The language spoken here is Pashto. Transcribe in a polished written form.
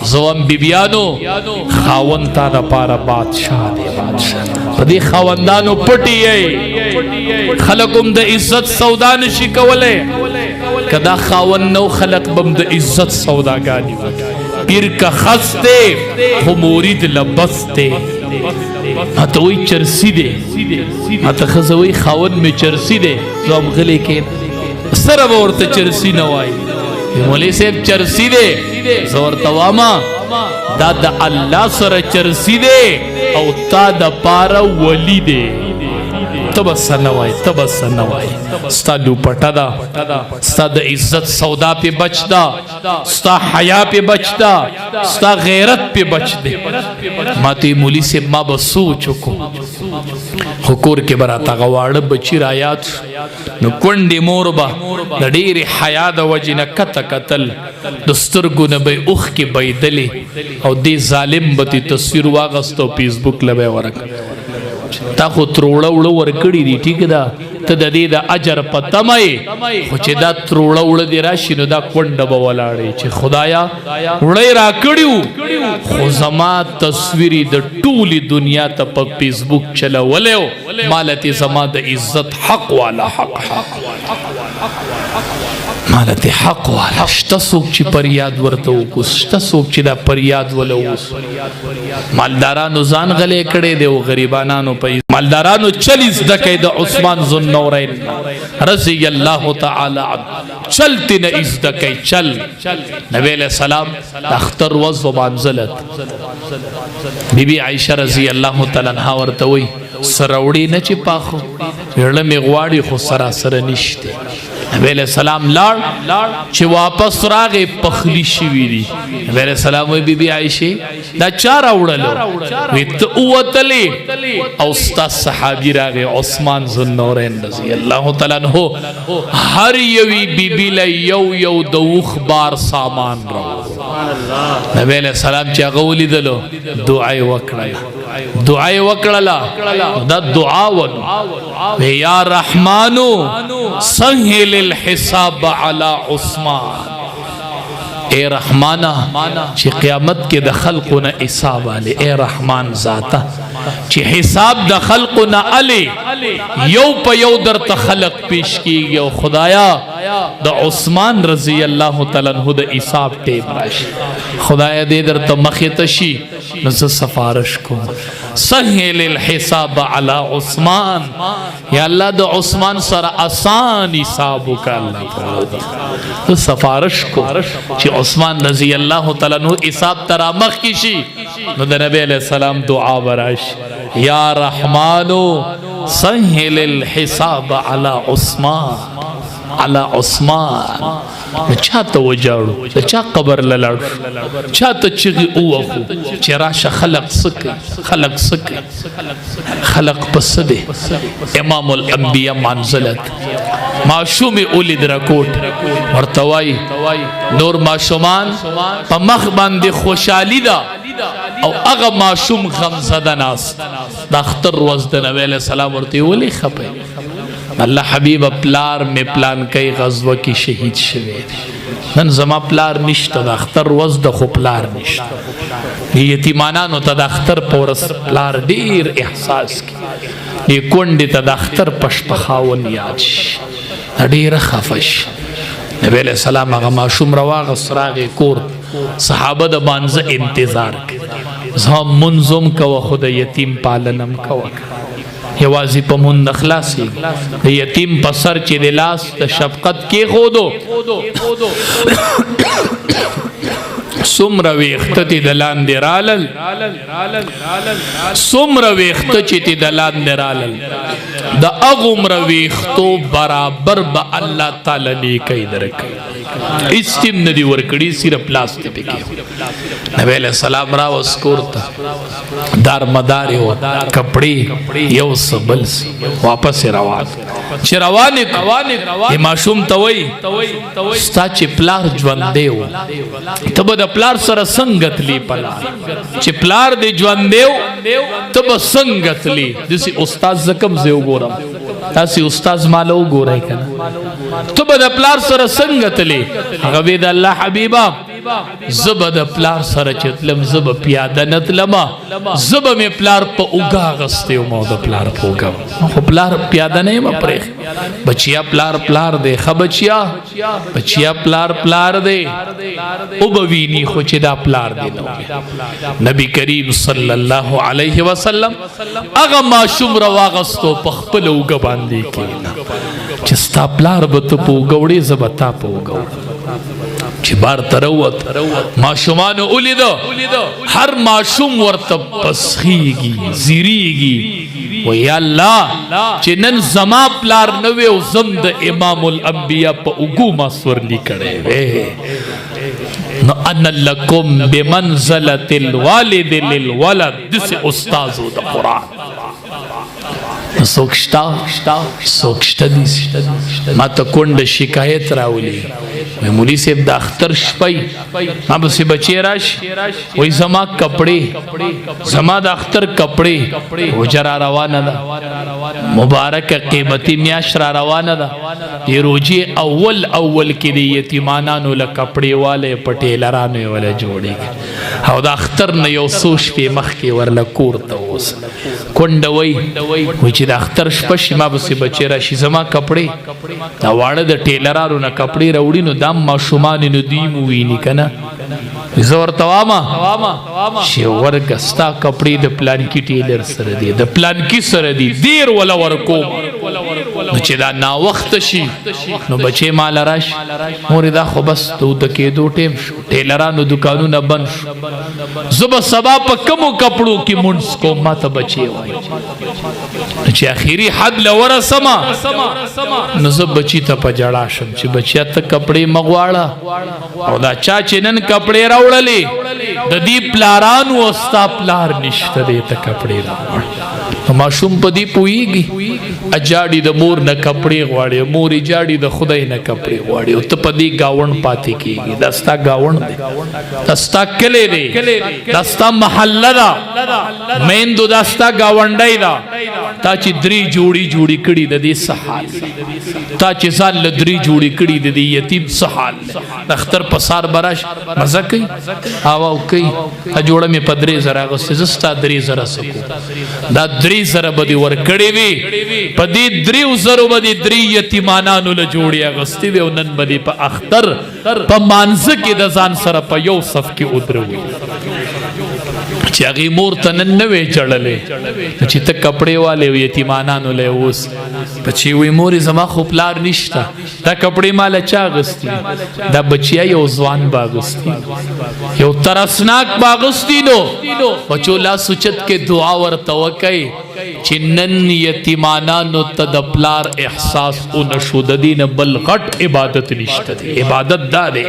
زوام بیبیانو خاون تا دا پارا بادشاہ دے بادشاہ پدی خاوندانو پٹی ہے خلقم دا عزت سودا نشی کولے کدا خاون نو خلق بم دا عزت سودا گانی پیر کا خستے خو مورید لبستے ماتوی چرسی دے ماتا خزوی خاون میں چرسی دے زوام غلے کے سرم عورت چرسی نوائی مولی صاحب چرسی دے زور تواما دا دا اللہ سر چرسی دے او تا دا پارا ولی دے تبسا نوائی ستا لوپٹا دا ستا دا عزت سودا پہ بچ دا ستا حیاء پہ بچ دا ستا غیرت پہ بچ دے ماتی مولی سے ما بسو چکو حکور کے براتا غوار بچی رایات نو کنڈی موربا دیر حیاء دا وجینا کتا قتل دسترگو نبی اخ کی بیدلی او دی ظالم بتی تصویر واغستو فیسبوک لبے ورک تا خو تروڑا اوڑا ورکڑی دی ٹھیک دا تا دا دی دا اجر پتمائی خوچے دا تروڑا اوڑا دی راشی نو دا کنڈ بولاڑی چے خدایا اوڑای را کڑیو خوزما تصویری دا ٹولی دنیا تا پا فیسبوک چلا ولیو مالتی زما دا عزت حق والا حق مالتی حق والا شتا سوک چی پریاد ورطو کس شتا سوک چی دا پریاد ولوس مالدارانو زان غلے کڑے دے و غریبانانو پا مالدارانو چلیز دکے دا عثمان ذو النورین رضی اللہ تعالی عنہ چلتی نا از دکے چل نبی علیہ السلام اختر وز و منزلت بی بی عائشہ رضی اللہ تعالی عنہ ورطوئی سروڑی نا چی پاخو علم اغواری خو سراسر نشتے نبی علیہ السلام لار چھ واپس راغے پخلی شوی دی نبی علیہ السلام وی بی بی عائشی دا چارا اڑلو ویت اوتلی اوستا صحابی راغے عثمان ذو النورین رضی اللہ تعالیٰ عنہ ہر یوی بی بی لئی یو دوخ بار سامان رو نبی علیہ السلام چاہ غولی دلو دعائی وکڑلا دا دعا ونو یا رحمانو سنہل الحساب علی عثمان اے رحمانہ چی قیامت کے دا خلقنا حساب آلے اے رحمان ذاتا چی حساب دا خلقنا آلے یو پا یو در تخلق پیش کی گیا خدایا دا عثمان رضی اللہ تعالیٰ عنہ دا حساب ٹیم راشی خدایا دے در تا مخیتشی نزا سفارش کو سہل الحساب علی عثمان یا اللہ دا عثمان سر آسان حسابو کا اللہ تعالیٰ تو سفارش کو چی عثمان رضی اللہ تعالیٰ عنہ حساب ترامخ کیشی نو دا نبی علیہ السلام دعا براش یا رحمانو سہل الحساب علی عثمان چاہتا وجاڑو چاہ قبر للاڑو چاہتا چگی اوہو چراش خلق سکے خلق پسدے امام الانبیاء منزلت معشوم اولید رکوٹ مرتوائی نور معشومان پا مخ باندے خوشالی دا او اغا معشوم غمزدہ ناس دا اختر وزدن نبی علیہ السلام ورطی ولی خپے اللہ حبیب پلار میں پلان کئی غزوہ کی شہید شوید نن زما پلار نشتا دا اختر وزد خو پلار نشتا یہ یتیمانانو تا دا اختر پورس پلار دیر احساس کی یہ کنڈی تا دا اختر پشپخاون یادش دیر خفش نبی علیہ السلام اگا معشوم رواغ سراغ کور صحابہ دا بانز انتظار کی زہاں منظم کوا خود یتیم پالنم کوا یوازی پا مند اخلاسی یتیم پا سر چی دلاس دا شفقت کی خودو سمر ویخت تی دلان درالل سمر ویخت چی تی دلان درالل دا اغمر ویختو برابر با اللہ تعالی لیکی درکی استیم ندی ورکڑی صرف لاستے پکی نبی علیہ السلام راو اسکورتا دار مداری ہو کپڑی یو سبل سی واپس روان چی روانت یہ معشوم توئی ستا چی پلار جواندے ہو تب دا پلار سر سنگت لی پلار چی پلار دے جواندے ہو تب سنگت لی جیسی استاز زکم زیو گورم تاسی استاز مالو گو رہے کنا تو بدا پلار سر سنگت لے غوید اللہ حبیبہ زب د پلار سره چتلم زب پیاده نتلما زب می پلار په اوګه غسته او مو د پلار په اوګه خو پلار پیاده نه ما پرې بچیا پلار دے خبچیا بچیا پلار دے او بوینی خو چې دا پلار دی نبی کریم صلی الله علیه وسلم اغه ماشوم رواغستو په خپل اوګه باندې کې چې ستا پلار به ته په اوګوړې زبتا په اوګوړ چې بار تروت ماشومان اولیدو هر ماشوم ورته پسخیږي زیریږي و یا الله چې نن زما پلار نوې او زم د امام الانبیاء په اوګو ما سورلی کړي وې نو ان لکم بمنزله الوالد للولد دس استاد د قران سوکشتا دیسی ما تا کند شکایت راولی وی مولی سیب دا اختر شپای ما بسی بچے راش وی زما کپڑے زما دا اختر کپڑے و جرا روانا دا مبارک قیمتی میاش را روانا دا دی روجی اول کی دی یتیمانانو لکپڑے والے پٹے لرانوی والا جوڑی گی او دا اختر نیو سوش پی مخ کی ورلا کورتا ہوسا کند وی چې د اختر شپه شي ما بسې بچې راشي زما کپړې دا واړه د ټیلرانو نه کپړې راوړي نو دا ماشومان نو دوی مو ویني که نه زه ورته واما چې ورګه ستا کپړې د پلانکي ټیلر سره دی د پلانکي سره دی دیر ولا ورکوم نو چې دا ناوخته شي نو بچې مال راشي مورې دا خو بس تو د کېدو ټیم شو ټیلرانو دکانونه بند شو زه به سبا په کومو کپړو کې مونځ کوم ما ته بچې وایي چې اخیری حد لورسما نو زه بچی ته په جړا شم چې بچیا ته کپڑے مغواړه او دا چا چې نن کپڑے راوړلې د دې پلارانو او ستا پلار نشته دې ته کپڑے راوړ ماشوم په دې پوېږي اجاړي د مور نه کپڑے غواړي مور اجاړي د خدای نه کپڑے غواړي او ته په دې گاوند پاتې کېږي دا ستا گاوند دی دا ستا کلی دی دا ستا محله ده میندو دا ستا گاونډی ده تا چې درې جوړی کړي د دې سحال تا چې ځان له درې جوړی کړي د دې یتیم سحال د اختر په سار براش مزه کوي او کوي جوړه مې په 3000 اغوستې زه ستا 3000 سکو دا 3000 به دې ورکړې وي په دې 3000 به دې 3 یتیمانانو له جوړې اغوستې وي او نن به دې په اختر په مانځه کې د ځان سره په یو صف کې ودروي چې هغې مور ته نن نه وې جړلې چې ته کپړې والے و یتیمانانو لی اوس بچې وی مورې زما خو پلار نشته دا کپړې ما له چا اغوستي دا بچیا یو ځوان به اغوستي یو ترسناک به اغوستي نو بچو لاس اوچت کې دعا ورته وکئ چې نن یتیمانانو ته د پلار احساس ونه شو د دې نه بل غټ عبادت نشته دی عبادت دا دی